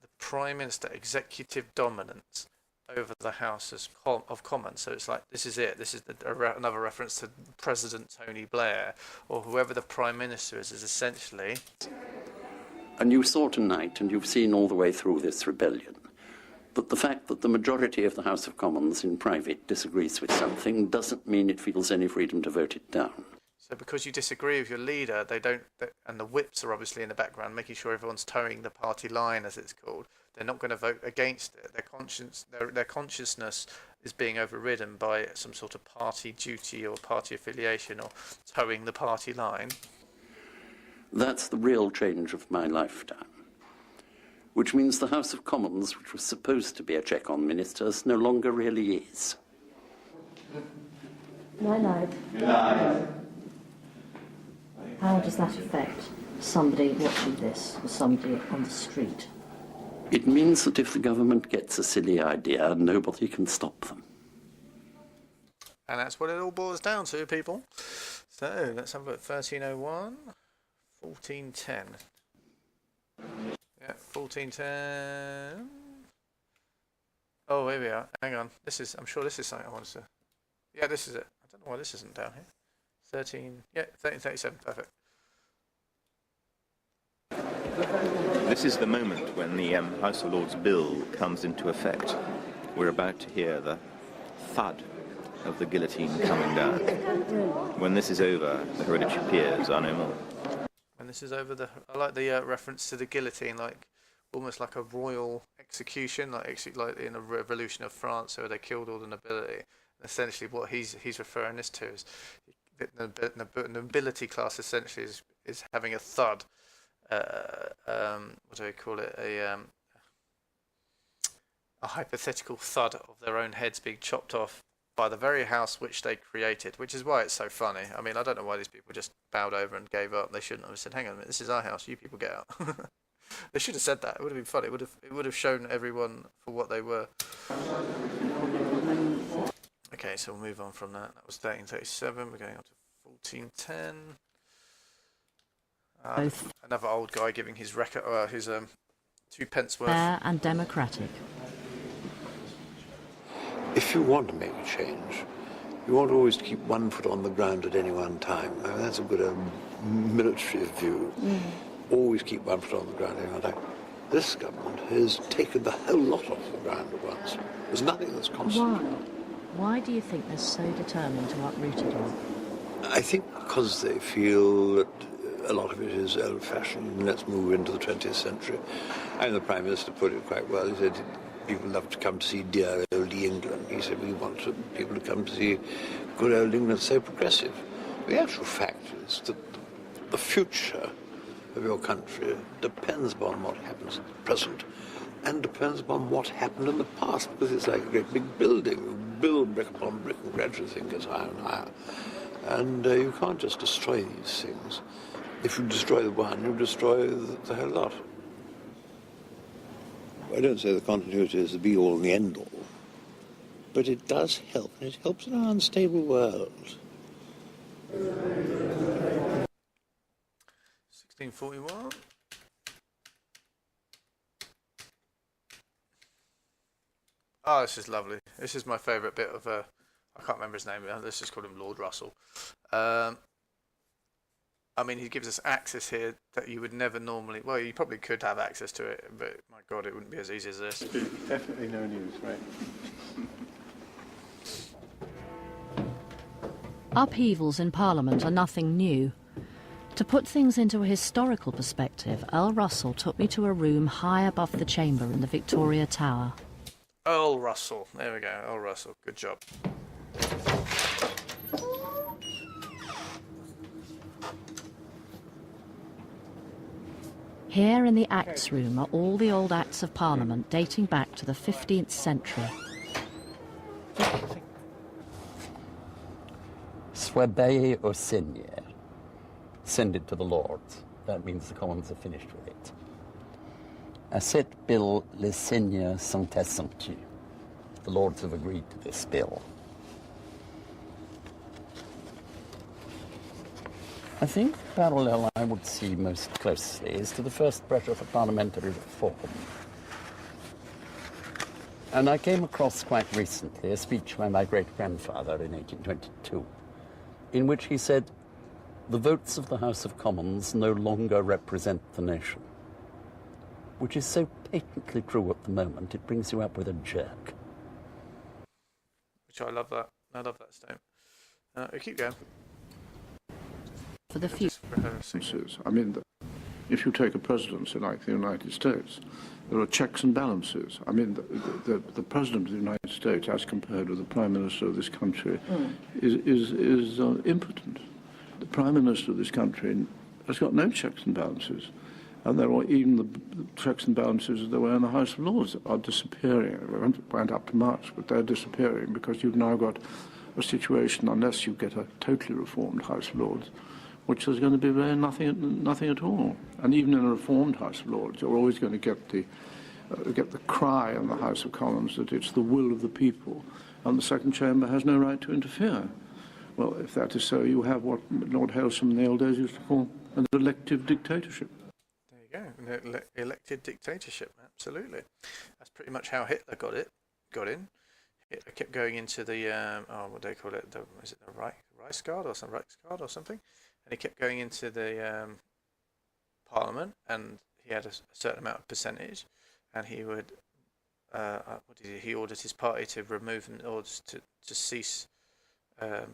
The Prime Minister, executive dominance over the House of Commons. So it's like, this is it. This is another reference to President Tony Blair, or whoever the Prime Minister is essentially... And you saw tonight, and you've seen all the way through this rebellion, that the fact that the majority of the House of Commons in private disagrees with something doesn't mean it feels any freedom to vote it down. So because you disagree with your leader, and the whips are obviously in the background, making sure everyone's towing the party line, as it's called, they're not going to vote against it. Their consciousness is being overridden by some sort of party duty or party affiliation or towing the party line. That's the real change of my lifetime. Which means the House of Commons, which was supposed to be a check on ministers, no longer really is. No. How does that affect somebody watching this, or somebody on the street? It means that if the government gets a silly idea, nobody can stop them. And that's what it all boils down to, people. So, let's have a look. 1301, 1410. Yeah, 1410. Oh, here we are. Hang on. I'm sure this is something I wanted to... Yeah, this is it. I don't know why this isn't down here. 1337, perfect. This is the moment when the House of Lords bill comes into effect. We're about to hear the thud of the guillotine coming down. When this is over, the hereditary peers are no more. When this is over, I like the reference to the guillotine, like almost like a royal execution, like in the Revolution of France, where they killed all the nobility. Essentially, what he's referring this to is the nobility class. Essentially, is having a thud. What do we call it? A hypothetical thud of their own heads being chopped off by the very house which they created, which is why it's so funny. I mean, I don't know why these people just bowed over and gave up. They shouldn't have said, hang on a minute, this is our house, you people get out. They should have said that. It would have been funny. It would have shown everyone for what they were. Okay, so we'll move on from that. That was 1337. We're going on to 1410. Another old guy giving his record, his 2 pence worth. Fair and democratic. If you want to make a change, you want always to keep one foot on the ground at any one time. I mean, that's a good military view. Always keep one foot on the ground at any one time. This government has taken the whole lot off the ground at once. There's nothing that's constant. Why do you think they're so determined to uproot it all? I think because they feel that a lot of it is old-fashioned. Let's move into the 20th century. And the Prime Minister put it quite well. He said, people love to come to see dear old England. He said, we want people to come to see good old England. It's so progressive. The actual fact is that the future of your country depends upon what happens at the present and depends upon what happened in the past, because it's like a great big building. You build brick upon brick and gradually things get higher and higher. And you can't just destroy these things. If you destroy the one, you destroy the whole lot. I don't say the continuity is the be-all and the end-all, but it does help, and it helps in our unstable world. 1641. Oh, this is lovely. This is my favourite bit of I can't remember his name. Let's just call him Lord Russell. I mean, he gives us access here that you would never normally... Well, you probably could have access to it, but my God, it wouldn't be as easy as this. Definitely no news, right? Upheavals in Parliament are nothing new. To put things into a historical perspective, Earl Russell took me to a room high above the chamber in the Victoria Tower. Earl Russell. There we go. Earl Russell. Good job. Here in the Acts Room are all the old Acts of Parliament dating back to the 15th century. Swabeye or senior. Send it to the Lords. That means the Commons are finished with it. À cette bill, les seigneurs sont assentus. The Lords have agreed to this bill. I think the parallel I would see most closely is to the first pressure for parliamentary reform. And I came across quite recently a speech by my great-grandfather in 1822, in which he said, "The votes of the House of Commons no longer represent the nation," which is so patently true at the moment, it brings you up with a jerk. Which I love that. I love that statement. We keep going. For the future. I mean, if you take a presidency like the United States, there are checks and balances. I mean, the President of the United States, as compared with the Prime Minister of this country, is impotent. The Prime Minister of this country has got no checks and balances. And there are even the checks and balances that were in the House of Lords are disappearing. They went up to much, but they're disappearing because you've now got a situation, unless you get a totally reformed House of Lords, which is going to be very nothing at all. And even in a reformed House of Lords, you're always going to get the cry in the House of Commons that it's the will of the people, and the second chamber has no right to interfere. Well, if that is so, you have what Lord Hailsham in the old days used to call an elective dictatorship. There you go, an elected dictatorship. Absolutely, that's pretty much how Hitler got in. Hitler kept going into the what do they call it? Is it the Reichsguard or some Reichsguard or something? And he kept going into the Parliament, and he had a certain amount of percentage, and he would he ordered his party to remove in order to cease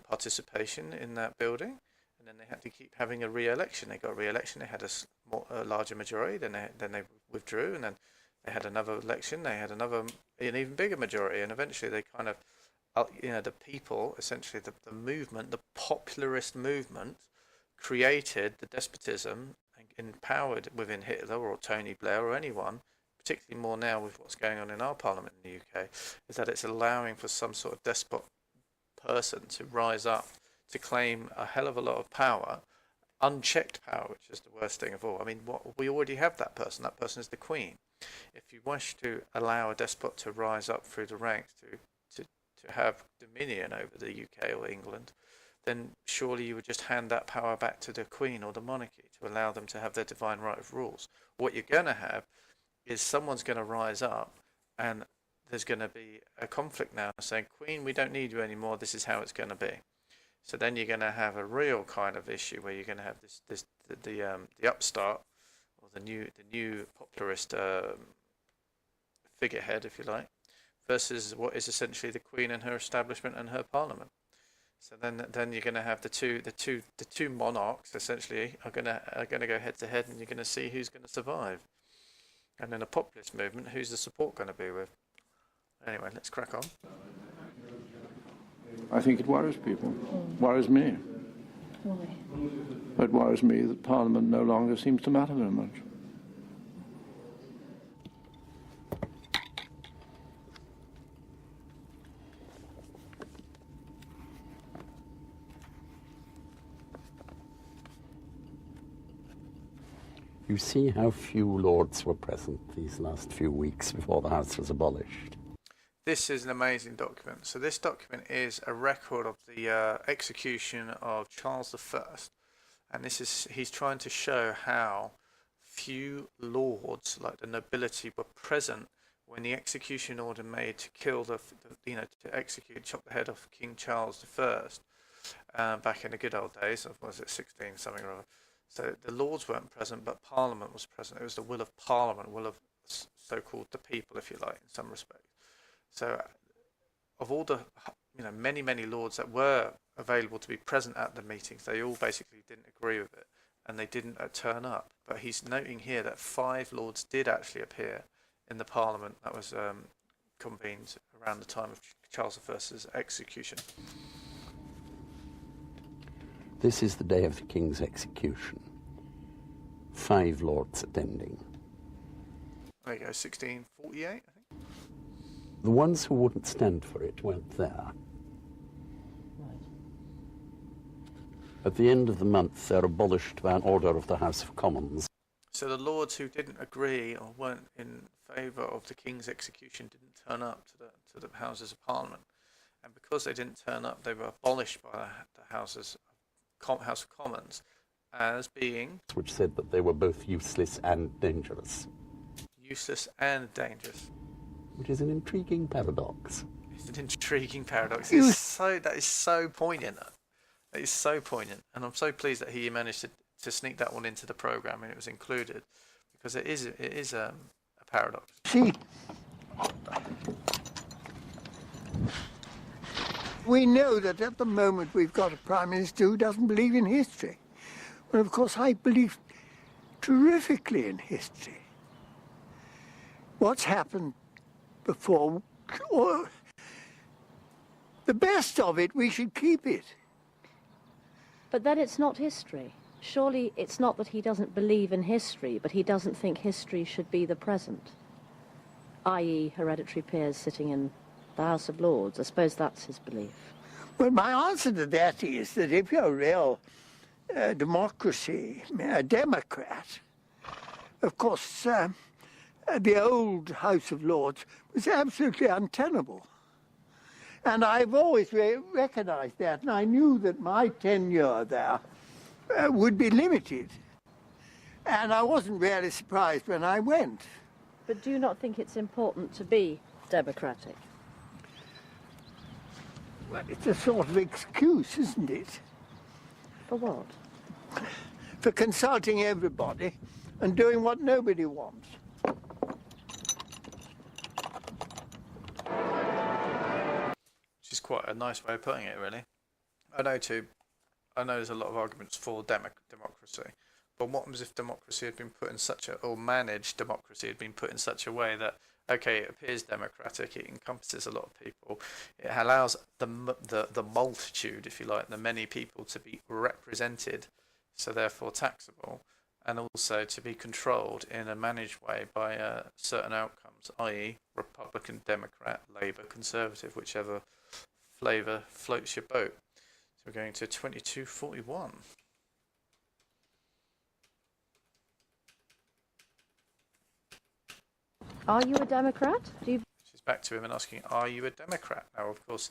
participation in that building, and then they had to keep having a re-election. They got a re-election. They had a larger majority. Then they withdrew, and then they had another election. They had an even bigger majority, and eventually they kind of, the people, essentially the movement, the populist movement, created the despotism and empowered within Hitler or Tony Blair or anyone, particularly more now with what's going on in our parliament in the UK, is that it's allowing for some sort of despot person to rise up to claim a hell of a lot of power, unchecked power, which is the worst thing of all. I mean, we already have that person. That person is the Queen. If you wish to allow a despot to rise up through the ranks to have dominion over the UK or England, then surely you would just hand that power back to the Queen or the monarchy to allow them to have their divine right of rules. What you're going to have is someone's going to rise up, and there's going to be a conflict now saying, Queen, we don't need you anymore, this is how it's going to be. So then you're going to have a real kind of issue where you're going to have the upstart, or the new popularist figurehead, if you like, versus what is essentially the Queen and her establishment and her parliament. So then you're going to have the two monarchs essentially are going to go head to head, and you're going to see who's going to survive. And in a populist movement, who's the support going to be with? Anyway, let's crack on. I think it worries people. Worries me. Why? It worries me that Parliament no longer seems to matter very much. You see how few Lords were present these last few weeks before the House was abolished. This is an amazing document. So this document is a record of the execution of Charles I, and he's trying to show how few lords, like the nobility, were present when the execution order made to kill to chop the head off King Charles I back in the good old days of, was it 16 something or other. So the Lords weren't present, but Parliament was present. It was the will of Parliament, will of so-called the people, if you like, in some respects. So of all the many Lords that were available to be present at the meetings, they all basically didn't agree with it. and they didn't turn up. But he's noting here that 5 lords did actually appear in the Parliament that was convened around the time of Charles I's execution. This is the day of the King's execution. 5 lords attending. There you go, 1648, I think. The ones who wouldn't stand for it weren't there. At the end of the month, they're abolished by an order of the House of Commons. So the lords who didn't agree or weren't in favour of the King's execution didn't turn up to the Houses of Parliament. And because they didn't turn up, they were abolished by the House of Commons as being... Which said that they were both useless and dangerous. Useless and dangerous. Which is an intriguing paradox. It's an intriguing paradox. That is so poignant. That is so poignant. And I'm so pleased that he managed to sneak that one into the programme and it was included. Because it is a paradox. See, we know that at the moment we've got a Prime Minister who doesn't believe in history. Well, of course, I believe terrifically in history. What's happened before, or the best of it, we should keep it. But then it's not history. Surely it's not that he doesn't believe in history, but he doesn't think history should be the present, i.e. hereditary peers sitting in the House of Lords. I suppose that's his belief. Well, my answer to that is that if you're a real democracy, a Democrat, of course, the old House of Lords was absolutely untenable. And I've always recognised that, and I knew that my tenure there would be limited. And I wasn't really surprised when I went. But do you not think it's important to be democratic? Well, it's a sort of excuse, isn't it? For what? For consulting everybody and doing what nobody wants. Which is quite a nice way of putting it, really. I know there's a lot of arguments for democracy, but what was if democracy had been put in or managed democracy had been put in such a way that, okay, it appears democratic, it encompasses a lot of people, it allows the multitude, if you like, the many people to be represented, so therefore taxable, and also to be controlled in a managed way by certain outcomes, i.e. Republican, Democrat, Labour, Conservative, whichever flavour floats your boat. So we're going to 2241. Are you a Democrat? She's back to him and asking, are you a Democrat? Now, of course,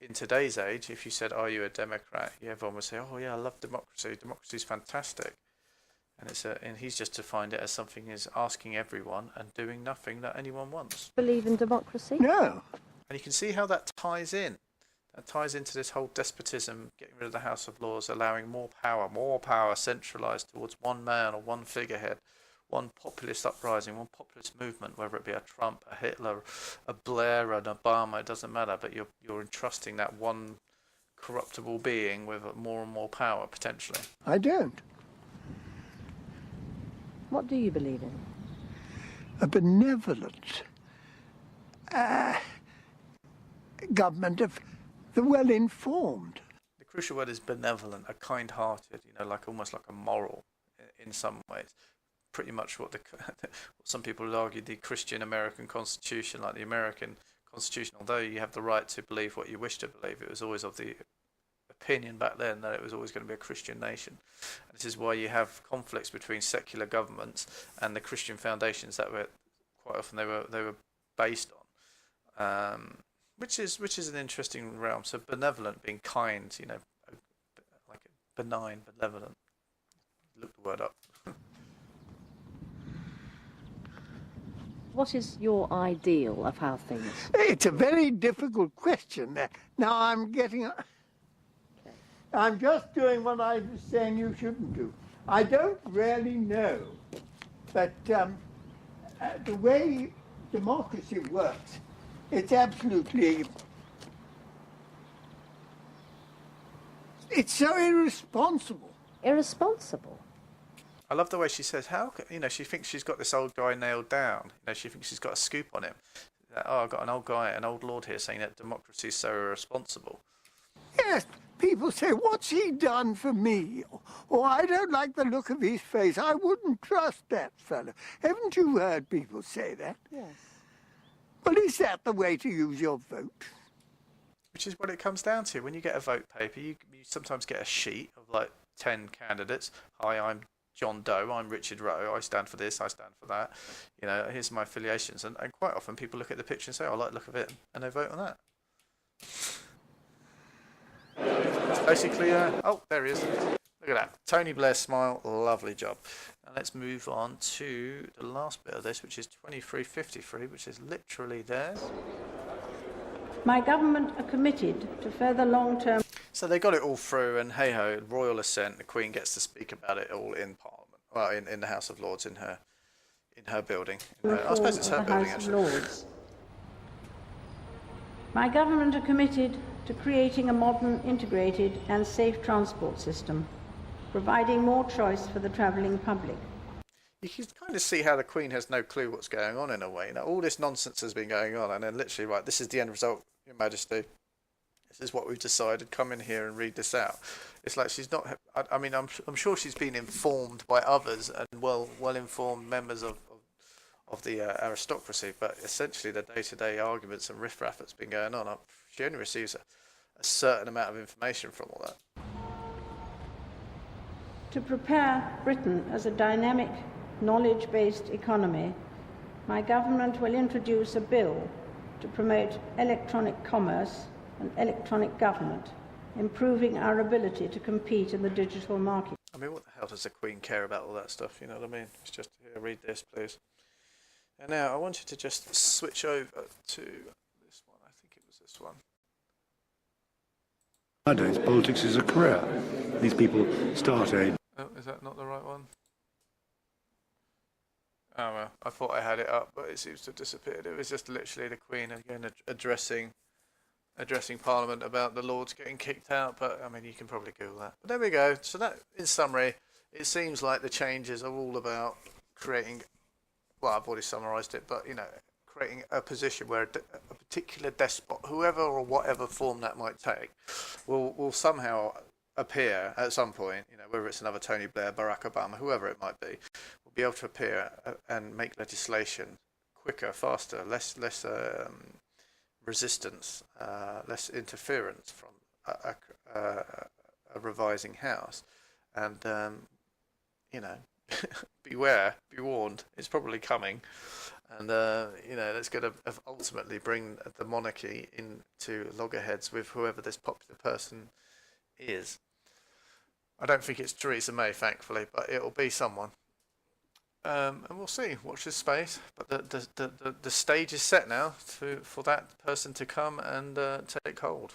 in today's age, if you said, are you a Democrat? Everyone would say, oh yeah, I love democracy. Democracy is fantastic. And he's just defined it as something is asking everyone and doing nothing that anyone wants. Believe in democracy? No. And you can see how that ties in. That ties into this whole despotism, getting rid of the House of Lords, allowing more power centralised towards one man or one figurehead, one populist uprising, one populist movement, whether it be a Trump, a Hitler, a Blair, an Obama, it doesn't matter, but you're entrusting that one corruptible being with more and more power, potentially. I don't. What do you believe in? A benevolent government of the well-informed. The crucial word is benevolent, a kind-hearted, almost like a moral in some ways. Pretty much what some people would argue the Christian American Constitution, like the American Constitution, although you have the right to believe what you wish to believe, it was always of the opinion back then that it was always going to be a Christian nation. And this is why you have conflicts between secular governments and the Christian foundations that were quite often they were based on, which is an interesting realm. So benevolent being kind, like benign, benevolent. Look the word up. What is your ideal of how things... It's a very difficult question. Now I'm just doing what I was saying you shouldn't do. I don't really know, but the way democracy works, it's absolutely... It's so irresponsible. Irresponsible? love the way she says, she thinks she's got this old guy nailed down. She thinks she's got a scoop on him. Oh, I've got an old lord here saying that democracy is so irresponsible. Yes, people say, what's he done for me? Or I don't like the look of his face. I wouldn't trust that fellow. Haven't you heard people say that? Yes. Well, is that the way to use your vote? Which is what it comes down to. When you get a vote paper, you sometimes get a sheet of like 10 candidates. Hi, I'm John Doe, I'm Richard Rowe, I stand for this, I stand for that. Here's my affiliations. And quite often people look at the picture and say, I like the look of it, and they vote on that. It's basically, oh, there he is. Look at that. Tony Blair smile, lovely job. Now let's move on to the last bit of this, which is 2353, which is literally theirs. My government are committed to further long-term... So they got it all through, and hey-ho, royal assent, the Queen gets to speak about it all in Parliament. Well, in the House of Lords, in her building. I suppose it's her building, actually. Lords. My government are committed to creating a modern, integrated and safe transport system, providing more choice for the travelling public. You can kind of see how the Queen has no clue what's going on in a way. All this nonsense has been going on, and then literally, right, this is the end result, Your Majesty. This is what we've decided. Come in here and read this out. It's like she's not. I'm sure she's been informed by others and well-informed members of the aristocracy, but essentially the day-to-day arguments and riff-raff that's been going on, she only receives a certain amount of information from all that. To prepare Britain as a dynamic, knowledge-based economy, my government will introduce a bill to promote electronic commerce and electronic government, improving our ability to compete in the digital market. I mean, what the hell does the Queen care about all that stuff? You know what I mean? It's just, here, read this, please. And now I want you to just switch over to this one. I think it was this one. Nowadays, politics is a career. These people start a... Oh, is that not the right one? Oh, well, I thought I had it up, but it seems to have disappeared. It was just literally the Queen again addressing Parliament about the Lords getting kicked out, but I mean, you can probably Google that. But there we go. So that, in summary, it seems like the changes are all about creating, well, I've already summarised it, but, creating a position where a particular despot, whoever or whatever form that might take, will somehow appear at some point, whether it's another Tony Blair, Barack Obama, whoever it might be, will be able to appear and make legislation quicker, faster, less resistance, less interference from a revising house, and beware, be warned, it's probably coming, and that's going to ultimately bring the monarchy into loggerheads with whoever this popular person is. I don't think it's Theresa May, thankfully, but it'll be someone. And we'll see. Watch this space. But the stage is set now for that person to come and take hold.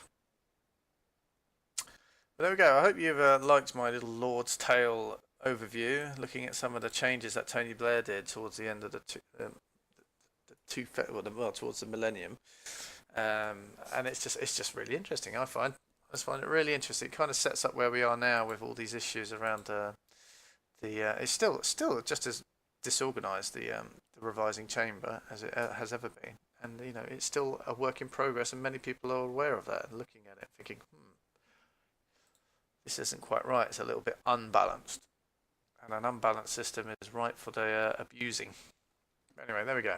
But there we go. I hope you've liked my little Lord's Tale overview, looking at some of the changes that Tony Blair did towards the end of towards the millennium. And it's just really interesting. I find it really interesting. It kind of sets up where we are now with all these issues around it's still just as disorganised, the revising chamber, as it has ever been, and it's still a work in progress, and many people are aware of that and looking at it thinking, this isn't quite right, it's a little bit unbalanced, and an unbalanced system is ripe for the abusing. Anyway, there we go.